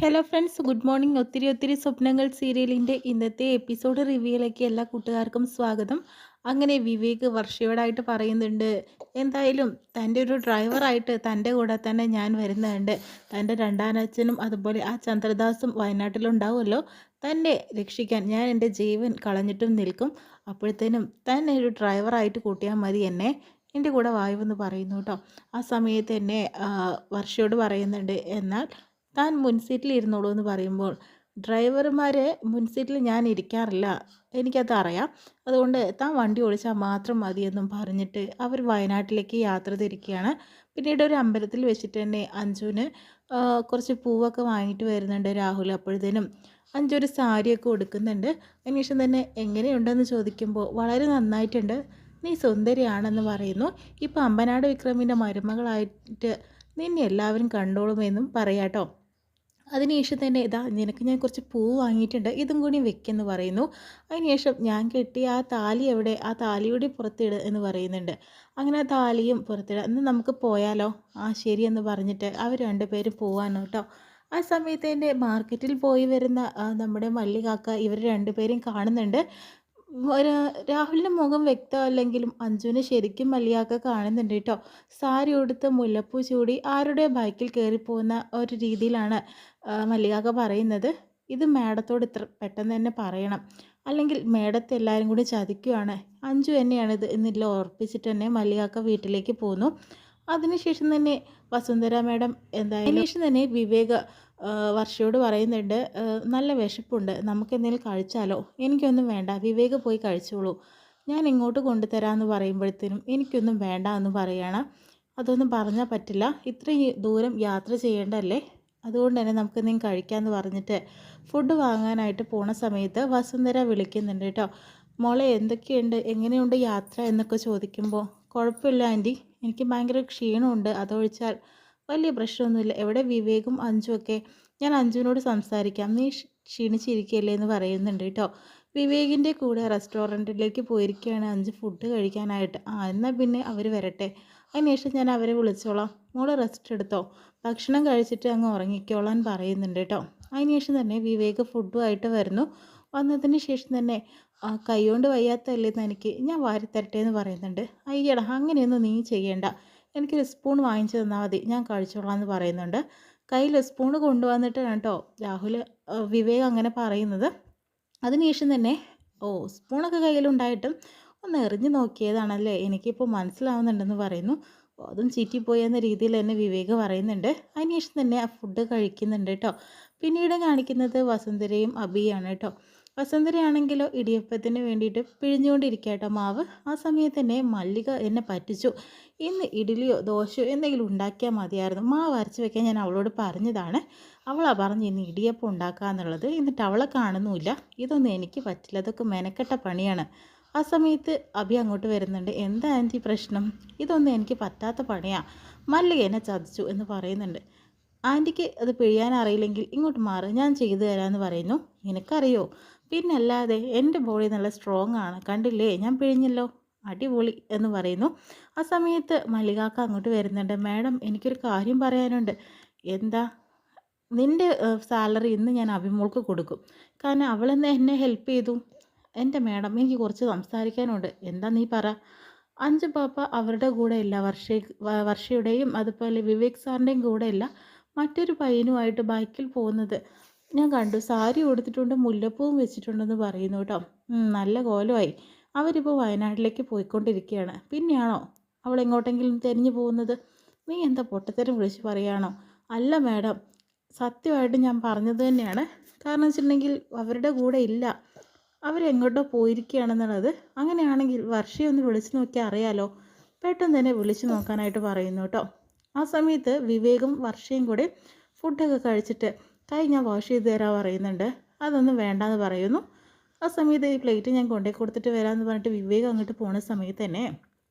Hello friends, good morning. ഒത്തിരി ഒത്തിരി സ്വപ്നങ്ങൾ സീരിയലിൻ്റെ ഇന്നത്തെ എപ്പിസോഡ് റിവ്യൂയിലേക്ക് എല്ലാ കൂട്ടുകാർക്കും സ്വാഗതം. അങ്ങനെ വിവേക് വർഷയോടായിട്ട് പറയുന്നുണ്ട്, എന്തായാലും തൻ്റെ ഒരു ഡ്രൈവറായിട്ട് തൻ്റെ കൂടെ തന്നെ ഞാൻ വരുന്നുണ്ട്. തൻ്റെ രണ്ടാനച്ഛനും അതുപോലെ ആ ചന്ദ്രദാസും വയനാട്ടിലുണ്ടാവുമല്ലോ, തന്നെ രക്ഷിക്കാൻ ഞാൻ എൻ്റെ ജീവൻ കളഞ്ഞിട്ടും നിൽക്കും. അപ്പോഴത്തേനും തന്നെ ഒരു ഡ്രൈവറായിട്ട് കൂട്ടിയാൽ മതി എന്നെ, എൻ്റെ കൂടെ വായുവെന്ന് പറയുന്നു കേട്ടോ. ആ സമയത്ത് എന്നെ വർഷയോട് പറയുന്നുണ്ട്, എന്നാൽ താൻ മുൻസീറ്റിൽ ഇരുന്നോളൂ എന്ന് പറയുമ്പോൾ, ഡ്രൈവർമാരെ മുൻസീറ്റിൽ ഞാൻ ഇരിക്കാറില്ല, എനിക്കത് അറിയാം, അതുകൊണ്ട് താൻ വണ്ടി ഓടിച്ചാൽ മാത്രം മതിയെന്നും പറഞ്ഞിട്ട് അവർ വയനാട്ടിലേക്ക് യാത്ര തിരിക്കുകയാണ്. പിന്നീട് ഒരു അമ്പലത്തിൽ വെച്ചിട്ട് തന്നെ അഞ്ജുവിന് കുറച്ച് പൂവൊക്കെ വാങ്ങിയിട്ട് വരുന്നുണ്ട് രാഹുൽ. അപ്പോഴത്തേനും അഞ്ജു ഒരു സാരിയൊക്കെ കൊടുക്കുന്നുണ്ട്. അതിനുശേഷം തന്നെ എങ്ങനെയുണ്ടെന്ന് ചോദിക്കുമ്പോൾ വളരെ നന്നായിട്ടുണ്ട്, നീ സുന്ദരിയാണെന്ന് പറയുന്നു. ഇപ്പോൾ അമ്പനാട് വിക്രമിൻ്റെ മരുമകളായിട്ട് നിന്നെ എല്ലാവരും കണ്ടോളുമെന്നും പറയാട്ടോ. അതിനുശേഷം തന്നെ ഇതാ നിനക്ക് ഞാൻ കുറച്ച് പൂ വാങ്ങിയിട്ടുണ്ട്, ഇതും കൂടി വെക്കെന്ന് പറയുന്നു. അതിനുശേഷം ഞാൻ കെട്ടിയ ആ താലി എവിടെ, ആ താലിയുടെ പുറത്തിട് എന്ന് പറയുന്നുണ്ട്. അങ്ങനെ ആ താലിയും പുറത്തിടുക, എന്ന് നമുക്ക് പോയാലോ, ആ ശരി എന്ന് പറഞ്ഞിട്ട് അവർ രണ്ടുപേരും പോവാനോ കേട്ടോ. ആ സമയത്ത് തന്നെ മാർക്കറ്റിൽ പോയി വരുന്ന നമ്മുടെ മല്ലികാക്ക ഇവർ രണ്ടുപേരും കാണുന്നുണ്ട്. രാഹുലിൻ്റെ മുഖം വ്യക്തമല്ലെങ്കിലും അഞ്ജുവിനെ ശരിക്കും മല്ലികാക്ക കാണുന്നുണ്ട് കേട്ടോ. സാരി ഉടുത്ത് മുല്ലപ്പൂ ചൂടി ആരുടെ ബൈക്കിൽ കയറിപ്പോകുന്ന ഒരു രീതിയിലാണ് മല്ലികാക്ക പറയുന്നത്. ഇത് മേഡത്തോട് ഇത്ര പെട്ടെന്ന് തന്നെ പറയണം, അല്ലെങ്കിൽ മേഡത്തെ എല്ലാവരും കൂടി ചതിക്കുകയാണ്, അഞ്ജു തന്നെയാണിത് എന്നില്ല ഉറപ്പിച്ചിട്ട് തന്നെ മല്ലികാക്ക വീട്ടിലേക്ക് പോന്നു. അതിനുശേഷം തന്നെ വസുന്ധര മേഡം എന്തായാലും അതിനുശേഷം തന്നെ വിവേക് വർഷയോട് പറയുന്നുണ്ട്, നല്ല വിശപ്പുണ്ട്, നമുക്ക് എന്തെങ്കിലും കഴിച്ചാലോ. എനിക്കൊന്നും വേണ്ട, വിവേക് പോയി കഴിച്ചോളൂ, ഞാൻ ഇങ്ങോട്ട് കൊണ്ടുതരാമെന്ന് പറയുമ്പോഴത്തേനും എനിക്കൊന്നും വേണ്ട എന്ന് പറയുകയാണ്. അതൊന്നും പറഞ്ഞാൽ പറ്റില്ല, ഇത്രയും ദൂരം യാത്ര ചെയ്യേണ്ടല്ലേ, അതുകൊണ്ട് തന്നെ നമുക്ക് എന്തെങ്കിലും കഴിക്കാമെന്ന് പറഞ്ഞിട്ട് ഫുഡ് വാങ്ങാനായിട്ട് പോണ സമയത്ത് വസുന്ധര വിളിക്കുന്നുണ്ട് കേട്ടോ. മോളെ എന്തൊക്കെയുണ്ട്, എങ്ങനെയുണ്ട് യാത്ര എന്നൊക്കെ ചോദിക്കുമ്പോൾ, കുഴപ്പമില്ല ആൻറ്റി, എനിക്ക് ഭയങ്കര ക്ഷീണമുണ്ട്, അതൊഴിച്ചാൽ വലിയ പ്രശ്നമൊന്നുമില്ല. എവിടെ വിവേകും അഞ്ജുവൊക്കെ, ഞാൻ അഞ്ജുവിനോട് സംസാരിക്കാം, നീ ക്ഷീണിച്ചിരിക്കുകയല്ലേ എന്ന് പറയുന്നുണ്ട് കേട്ടോ. വിവേകിൻ്റെ കൂടെ റെസ്റ്റോറൻറ്റിലേക്ക് പോയിരിക്കുകയാണ് അഞ്ജു ഫുഡ് കഴിക്കാനായിട്ട്. എന്നാൽ പിന്നെ അവർ വരട്ടെ, അതിനുശേഷം ഞാൻ അവരെ വിളിച്ചോളാം, മോള് റെസ്റ്റ് എടുത്തോ, ഭക്ഷണം കഴിച്ചിട്ട് അങ്ങ് ഉറങ്ങിക്കോളാൻ പറയുന്നുണ്ട് കേട്ടോ. അതിനുശേഷം തന്നെ വിവേക് ഫുഡുമായിട്ട് വരുന്നു. വന്നതിന് ശേഷം തന്നെ കൈകൊണ്ട് വയ്യാത്തല്ലേ തനിക്ക്, ഞാൻ വാരിത്തരട്ടെ എന്ന് പറയുന്നുണ്ട്. അയ്യടാ, അങ്ങനെയൊന്നും നീ ചെയ്യേണ്ട, എനിക്കൊരു സ്പൂൺ വാങ്ങിച്ചു തന്നാൽ മതി, ഞാൻ കഴിച്ചോളാം എന്ന് പറയുന്നുണ്ട്. കയ്യിൽ സ്പൂണ് കൊണ്ടുവന്നിട്ട് കേട്ടോ രാഹുൽ വിവേക് അങ്ങനെ പറയുന്നത്. അതിനുശേഷം തന്നെ സ്പൂണൊക്കെ കയ്യിലുണ്ടായിട്ടും ഒന്ന് എറിഞ്ഞു നോക്കിയതാണല്ലേ, എനിക്കിപ്പോൾ മനസ്സിലാവുന്നുണ്ടെന്ന് പറയുന്നു. അതും ചീറ്റിപ്പോയി എന്ന രീതിയിൽ തന്നെ വിവേക് പറയുന്നുണ്ട്. അതിനുശേഷം തന്നെ ആ ഫുഡ് കഴിക്കുന്നുണ്ട് കേട്ടോ. പിന്നീട് കാണിക്കുന്നത് വസുന്ധരയും അഭിയാണ് കേട്ടോ. വസുന്ധരയാണെങ്കിലോ ഇടിയപ്പത്തിന് വേണ്ടിയിട്ട് പിഴിഞ്ഞുകൊണ്ടിരിക്കുക കേട്ടോ മാവ്. ആ സമയത്ത് തന്നെ മല്ലിക എന്നെ പറ്റിച്ചു, ഇന്ന് ഇഡ്ഡലിയോ ദോശയോ എന്തെങ്കിലും ഉണ്ടാക്കിയാൽ മതിയായിരുന്നു, മാവ് അരച്ച് വെക്കാൻ ഞാൻ അവളോട് പറഞ്ഞതാണ്, അവളാ പറഞ്ഞ് ഇന്ന് ഇടിയപ്പം ഉണ്ടാക്കാന്നുള്ളത്, എന്നിട്ട് അവളെ കാണുന്നുമില്ല, ഇതൊന്നും എനിക്ക് പറ്റില്ല, അതൊക്കെ മെനക്കെട്ട പണിയാണ്. ആ സമയത്ത് അഭി അങ്ങോട്ട് വരുന്നുണ്ട്. എന്താ ആൻറ്റി പ്രശ്നം, ഇതൊന്നും എനിക്ക് പറ്റാത്ത പണിയാണ്, മല്ലിക എന്നെ ചതിച്ചു എന്ന് പറയുന്നുണ്ട്. ആൻറ്റിക്ക് അത് പിഴിയാൻ അറിയില്ലെങ്കിൽ ഇങ്ങോട്ട് മാറ്, ഞാൻ ചെയ്തു തരാമെന്ന് പറയുന്നു. നിനക്കറിയോ, പിന്നല്ലാതെ എൻ്റെ ബോഡി നല്ല സ്ട്രോങ് ആണ്, കണ്ടില്ലേ ഞാൻ പിഴിഞ്ഞല്ലോ, അടിപൊളി എന്ന് പറയുന്നു. ആ സമയത്ത് മല്ലികാക്ക അങ്ങോട്ട് വരുന്നുണ്ട്. മാഡം, എനിക്കൊരു കാര്യം പറയാനുണ്ട്. എന്താ, നിൻ്റെ സാലറി ഇന്ന് ഞാൻ അഭിമോൾക്ക് കൊടുക്കും, കാരണം അവളെന്ന് എന്നെ ഹെൽപ്പ് ചെയ്തു. എൻ്റെ മാഡം, എനിക്ക് കുറച്ച് സംസാരിക്കാനുണ്ട്. എന്താ നീ പറ. അഞ്ച് പാപ്പ അവരുടെ കൂടെ ഇല്ല, വർഷയുടെയും അതുപോലെ വിവേക് സാറിൻ്റെയും കൂടെ ഇല്ല, മറ്റൊരു പയ്യനുമായിട്ട് ബൈക്കിൽ പോകുന്നത് ഞാൻ കണ്ടു, സാരി ഉടുത്തിട്ടുണ്ട്, മുല്ലപ്പൂവും വെച്ചിട്ടുണ്ടെന്ന് പറയുന്നു കേട്ടോ. നല്ല കോലമായി, അവരിപ്പോൾ വയനാട്ടിലേക്ക് പോയിക്കൊണ്ടിരിക്കുകയാണ്, പിന്നെയാണോ അവൾ എങ്ങോട്ടെങ്കിലും തിരിഞ്ഞു പോകുന്നത്, നീ എന്താ പൊട്ടത്തരം വിളിച്ച് പറയുകയാണോ. അല്ല മാഡം, സത്യമായിട്ട് ഞാൻ പറഞ്ഞത് തന്നെയാണ്, കാരണം വെച്ചിട്ടുണ്ടെങ്കിൽ അവരുടെ കൂടെ ഇല്ല, അവരെങ്ങോട്ടോ പോയിരിക്കുകയാണെന്നുള്ളത്. അങ്ങനെയാണെങ്കിൽ വർഷയെ ഒന്ന് വിളിച്ചു നോക്കിയാൽ അറിയാലോ, പെട്ടെന്ന് തന്നെ വിളിച്ചു നോക്കാനായിട്ട് പറയുന്നു കേട്ടോ. ആ സമയത്ത് വിവേകും വർഷയും കൂടി ഫുഡൊക്കെ കഴിച്ചിട്ട് കൈ ഞാൻ വാഷ് ചെയ്ത് തരാൻ പറയുന്നുണ്ട്. അതൊന്നും വേണ്ടാന്ന് പറയുന്നു. ആ സമയത്ത് ഈ പ്ലേറ്റ് ഞാൻ കൊണ്ടേ കൊടുത്തിട്ട് വരാമെന്ന് പറഞ്ഞിട്ട് വിവേക് അങ്ങോട്ട് പോണ സമയത്ത് തന്നെ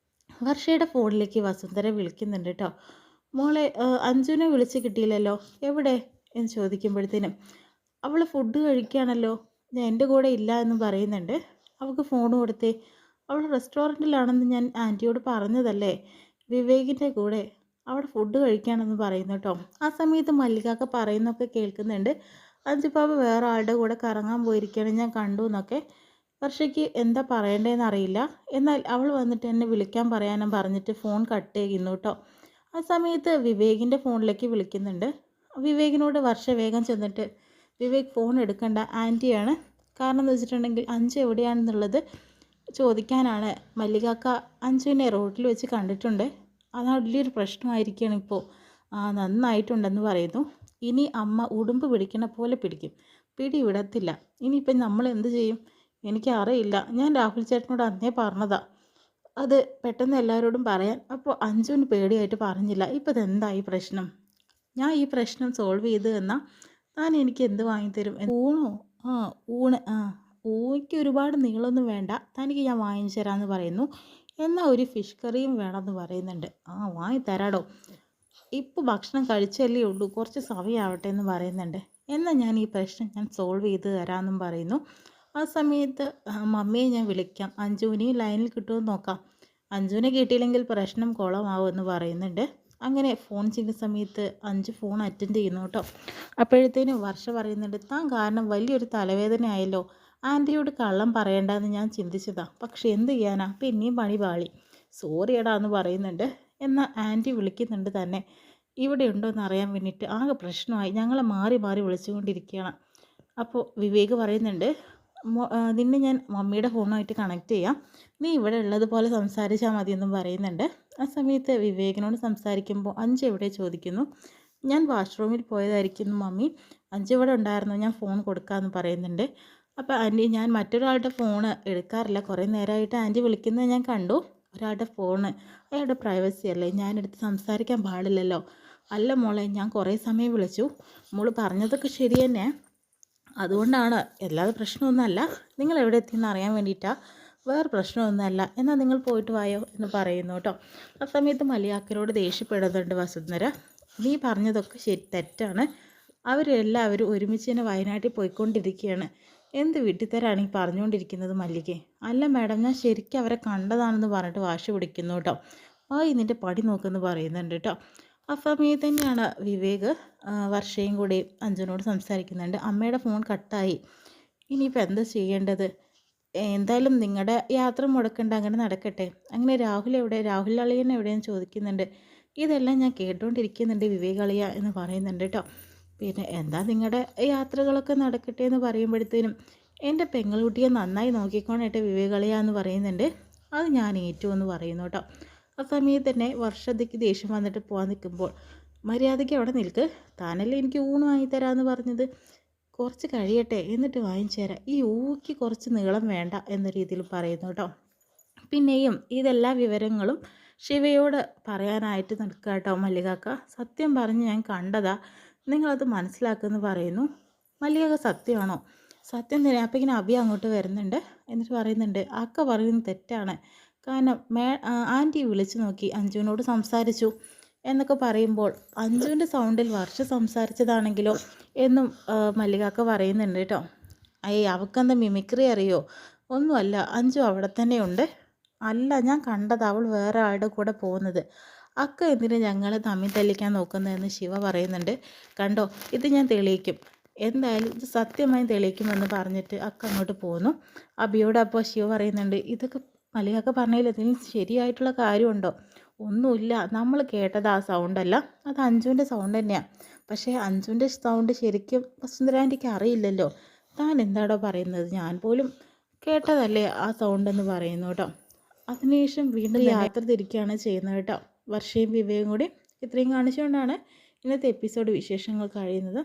വർഷയുടെ ഫോണിലേക്ക് വസുന്ധര വിളിക്കുന്നുണ്ട് കേട്ടോ. മോളെ, അഞ്ജുവിനെ വിളിച്ച് കിട്ടിയില്ലല്ലോ, എവിടെ എന്ന് ചോദിക്കുമ്പോഴത്തേനും അവൾ ഫുഡ് കഴിക്കുകയാണല്ലോ, ഞാൻ എൻ്റെ കൂടെ ഇല്ല എന്ന് പറയുന്നുണ്ട്. അവൾക്ക് ഫോൺ കൊടുത്തേ, അവൾ റെസ്റ്റോറൻറ്റിലാണെന്ന് ഞാൻ ആൻറ്റിയോട് പറഞ്ഞതല്ലേ, വിവേകിൻ്റെ കൂടെ. അവിടെ ഫുഡ് കഴിക്കുകയാണെന്ന് പറയുന്നു കേട്ടോ. ആ സമയത്ത് മല്ലികാക്ക പറയുന്നൊക്കെ കേൾക്കുന്നുണ്ട്. അഞ്ജുപാപ്പ വേറെ ആളുടെ കൂടെ കറങ്ങാൻ പോയിരിക്കുകയാണ്, ഞാൻ കണ്ടു എന്നൊക്കെ. വർഷയ്ക്ക് എന്താ പറയേണ്ടതെന്ന് അറിയില്ല. എന്നാൽ അവൾ വന്നിട്ട് എന്നെ വിളിക്കാൻ പറയാനും പറഞ്ഞിട്ട് ഫോൺ കട്ട് ചെയ്യുന്നു കേട്ടോ. ആ സമയത്ത് വിവേകിൻ്റെ ഫോണിലേക്ക് വിളിക്കുന്നുണ്ട്. വിവേകിനോട് വർഷ വേഗം ചെന്നിട്ട്, വിവേക് ഫോൺ എടുക്കണ്ട, ആൻറ്റിയാണ്. കാരണം എന്ന് വെച്ചിട്ടുണ്ടെങ്കിൽ അഞ്ചു എവിടെയാണെന്നുള്ളത് ചോദിക്കാനാണ്. മല്ലികാക്ക അഞ്ജുവിനെ റോഡിൽ വെച്ച് കണ്ടിട്ടുണ്ട്. അത് വലിയൊരു പ്രശ്നമായിരിക്കുകയാണ് ഇപ്പോൾ. നന്നായിട്ടുണ്ടെന്ന് പറയുന്നു. ഇനി അമ്മ ഉടുമ്പ് പിടിക്കണ പോലെ പിടിക്കും, പിടി വിടത്തില്ല. ഇനിയിപ്പം നമ്മൾ എന്ത് ചെയ്യും? എനിക്ക് അറിയില്ല. ഞാൻ രാഹുൽ ചേട്ടനോട് അന്നേ പറഞ്ഞതാ അത് പെട്ടെന്ന് എല്ലാവരോടും പറയാൻ. അപ്പോൾ അഞ്ജുവിന് പേടിയായിട്ട് പറഞ്ഞില്ല. ഇപ്പം ഇതെന്തായി പ്രശ്നം? ഞാൻ ഈ പ്രശ്നം സോൾവ് ചെയ്ത് എന്നാൽ താൻ എനിക്ക് എന്ത് വാങ്ങിത്തരും? ഊണോ? ആ, ഊണ്. ഊയ്ക്ക് ഒരുപാട് നീളമൊന്നും വേണ്ട, തനിക്ക് ഞാൻ വാങ്ങിച്ചു തരാമെന്ന് പറയുന്നു. എന്നാൽ ഒരു ഫിഷ് കറിയും വേണമെന്ന് പറയുന്നുണ്ട്. വാങ്ങിത്തരാടോ, ഇപ്പോൾ ഭക്ഷണം കഴിച്ചല്ലേ ഉള്ളൂ, കുറച്ച് സമയമാവട്ടെ എന്ന് പറയുന്നുണ്ട്. എന്നാൽ ഞാൻ ഈ പ്രശ്നം ഞാൻ സോൾവ് ചെയ്ത് തരാമെന്നും പറയുന്നു. ആ സമയത്ത് മമ്മിയെ ഞാൻ വിളിക്കാം, അഞ്ജുവിനെയും ലൈനിൽ കിട്ടുമെന്ന് നോക്കാം. അഞ്ജുവിനെ കിട്ടിയില്ലെങ്കിൽ പ്രശ്നം കുളമാവുമെന്ന് പറയുന്നുണ്ട്. അങ്ങനെ ഫോൺ ചെയ്യുന്ന സമയത്ത് അഞ്ച് ഫോൺ അറ്റൻഡ് ചെയ്യുന്നു കേട്ടോ. അപ്പോഴത്തേനും വർഷ പറയുന്നുണ്ട്, താൻ കാരണം വലിയൊരു തലവേദന ആയല്ലോ. ആൻറ്റിയോട് കള്ളം പറയണ്ടെന്ന് ഞാൻ ചിന്തിച്ചതാ, പക്ഷെ എന്ത് ചെയ്യാനാ, പിന്നെയും പണി പാളി. സോറിയടാ എന്ന് പറയുന്നുണ്ട്. എന്നാൽ ആൻറ്റി വിളിക്കുന്നുണ്ട് തന്നെ ഇവിടെ ഉണ്ടോ എന്ന് അറിയാൻ വേണ്ടിയിട്ട്. ആകെ പ്രശ്നമായി, ഞങ്ങളെ മാറി മാറി വിളിച്ചുകൊണ്ടിരിക്കുകയാണ്. അപ്പോൾ വിവേക് പറയുന്നുണ്ട്, നിന്നെ ഞാൻ മമ്മിയുടെ ഫോണുമായിട്ട് കണക്ട് ചെയ്യാം, നീ ഇവിടെ ഉള്ളതുപോലെ സംസാരിച്ചാൽ മതിയെന്നും പറയുന്നുണ്ട്. ആ സമയത്ത് വിവേകിനോട് സംസാരിക്കുമ്പോൾ അഞ്ച് എവിടെ ചോദിക്കുന്നു. ഞാൻ വാഷ്റൂമിൽ പോയതായിരിക്കുന്നു മമ്മി, അഞ്ച് ഇവിടെ ഉണ്ടായിരുന്നു, ഞാൻ ഫോൺ കൊടുക്കാമെന്ന് പറയുന്നുണ്ട്. അപ്പോൾ ആൻറ്റി, ഞാൻ മറ്റൊരാളുടെ ഫോണ് എടുക്കാറില്ല, കുറേ നേരമായിട്ട് ആൻറ്റി വിളിക്കുന്നത് ഞാൻ കണ്ടു. ഒരാളുടെ ഫോണ് അയാളുടെ പ്രൈവസി അല്ലേ, ഞാനെടുത്ത് സംസാരിക്കാൻ പാടില്ലല്ലോ. അല്ല മോളെ, ഞാൻ കുറേ സമയം വിളിച്ചു, മോള് പറഞ്ഞതൊക്കെ ശരി തന്നെ, അതുകൊണ്ടാണ്, അല്ലാതെ പ്രശ്നമൊന്നുമല്ല. നിങ്ങൾ എവിടെ എത്തിയെന്ന് അറിയാൻ വേണ്ടിയിട്ടാണ്, വേറെ പ്രശ്നമൊന്നുമല്ല. എന്നാൽ നിങ്ങൾ പോയിട്ട് വായോ എന്ന് പറയുന്നു കേട്ടോ. ആ സമയത്ത് മലയാക്കരോട് ദേഷ്യപ്പെടുന്നുണ്ട് വസുന്ധര. നീ പറഞ്ഞതൊക്കെ ശരി, തെറ്റാണ്. അവരെല്ലാവരും ഒരുമിച്ച് തന്നെ വയനാട്ടിൽ പോയിക്കൊണ്ടിരിക്കുകയാണ്. എന്ത് വിട്ടിത്തരാണ് ഈ പറഞ്ഞുകൊണ്ടിരിക്കുന്നത് മല്ലികെ? അല്ല മാഡം, ഞാൻ ശരിക്കും അവരെ കണ്ടതാണെന്ന് പറഞ്ഞിട്ട് വാശി പിടിക്കുന്നു കേട്ടോ. നിൻ്റെ പടി നോക്കുമെന്ന് പറയുന്നുണ്ട് കേട്ടോ. ആ സമയത്ത് തന്നെയാണ് വിവേക് വർഷയും കൂടി അഞ്ജുനോട് സംസാരിക്കുന്നുണ്ട്. അമ്മയുടെ ഫോൺ കട്ടായി, ഇനിയിപ്പോൾ എന്താ ചെയ്യേണ്ടത്? എന്തായാലും നിങ്ങളുടെ യാത്ര മുടക്കണ്ട, അങ്ങനെ നടക്കട്ടെ. അങ്ങനെ രാഹുൽ എവിടെ, രാഹുൽ അളിയൻ എവിടെയെന്ന് ചോദിക്കുന്നുണ്ട്. ഇതെല്ലാം ഞാൻ കേട്ടുകൊണ്ടിരിക്കുന്നുണ്ട് വിവേക് അളിയ എന്ന് പറയുന്നുണ്ട് കേട്ടോ. പിന്നെ എന്താ നിങ്ങളുടെ യാത്രകളൊക്കെ നടക്കട്ടെ എന്ന് പറയുമ്പോഴത്തേനും, എൻ്റെ പെങ്ങളുട്ടിയെ നന്നായി നോക്കിക്കോണേട്ടെ വിവേക് അളിയ എന്ന് പറയുന്നുണ്ട്. അത് ഞാൻ ഏറ്റു എന്ന് പറയുന്നു കേട്ടോ. ആ സമയത്ത് തന്നെ വർഷത്തേക്ക് ദേഷ്യം വന്നിട്ട് പോകാൻ നിൽക്കുമ്പോൾ, മര്യാദയ്ക്ക് അവിടെ നിൽക്ക്, താനല്ലേ എനിക്ക് ഊണ് വാങ്ങിത്തരാമെന്ന് പറഞ്ഞത്, കുറച്ച് കഴിയട്ടെ എന്നിട്ട് വാങ്ങിച്ചു തരാം, ഈ ഊക്ക് കുറച്ച് നീളം വേണ്ട എന്ന രീതിയിൽ പറയുന്നു കേട്ടോ. പിന്നെയും ഇതെല്ലാ വിവരങ്ങളും ശിവയോട് പറയാനായിട്ട് നിൽക്കുക കേട്ടോ മല്ലികാക്ക. സത്യം പറഞ്ഞ് ഞാൻ കണ്ടതാ, നിങ്ങളത് മനസ്സിലാക്കുമെന്ന് പറയുന്നു. മല്ലികാക്ക സത്യമാണോ? സത്യം തന്നെ. അപ്പം ഇങ്ങനെ അഭി അങ്ങോട്ട് വരുന്നുണ്ട്. എന്നിട്ട് പറയുന്നുണ്ട്, അക്ക പറയുന്നത് തെറ്റാണ്, കാരണം ആൻറ്റി വിളിച്ചു നോക്കി, അഞ്ജുവിനോട് സംസാരിച്ചു എന്നൊക്കെ പറയുമ്പോൾ അഞ്ജുവിൻ്റെ സൗണ്ടിൽ വർഷ സംസാരിച്ചതാണെങ്കിലോ എന്നും മല്ലികാക്ക പറയുന്നുണ്ട് കേട്ടോ. അവക്കെന്താ മിമിക്രി അറിയോ? ഒന്നുമല്ല, അഞ്ജു അവിടെ തന്നെ ഉണ്ട്. അല്ല, ഞാൻ കണ്ടത് അവൾ വേറെ ആളുടെ കൂടെ പോകുന്നത്. അക്ക എന്തിനു ഞങ്ങളെ തമ്മിൽ തല്ലിക്കാൻ നോക്കുന്നതെന്ന് ശിവ പറയുന്നുണ്ട്. കണ്ടോ, ഇത് ഞാൻ തെളിയിക്കും, എന്തായാലും ഇത് സത്യമായും തെളിയിക്കുമെന്ന് പറഞ്ഞിട്ട് അക്ക അങ്ങോട്ട് പോകുന്നു. അബിയോട് അപ്പോൾ ശിവ പറയുന്നുണ്ട്, ഇതൊക്കെ മല്ലികാക്ക പറഞ്ഞതിൽ ഇതിന് ശരിയായിട്ടുള്ള കാര്യമുണ്ടോ? ഒന്നുമില്ല, നമ്മൾ കേട്ടത് ആ സൗണ്ടല്ല, അത് അഞ്ജുവിൻ്റെ സൗണ്ട് തന്നെയാണ്. പക്ഷേ അഞ്ജുവിൻ്റെ സൗണ്ട് ശരിക്കും വസുന്ധരാൻ്റിക്ക് അറിയില്ലല്ലോ. താൻ എന്താടോ പറയുന്നത്? ഞാൻ പോലും കേട്ടതല്ലേ ആ സൗണ്ടെന്ന് പറയുന്നു കേട്ടോ. അതിനുശേഷം വീണ്ടും യാത്ര തിരിക്കുകയാണ് ചെയ്യുന്നത് കേട്ടോ. വർഷയും വിവേകും കൂടി ഇത്രയും കാണിച്ചുകൊണ്ടാണ് ഇന്നത്തെ എപ്പിസോഡ് വിശേഷങ്ങൾ കഴിയുന്നത്.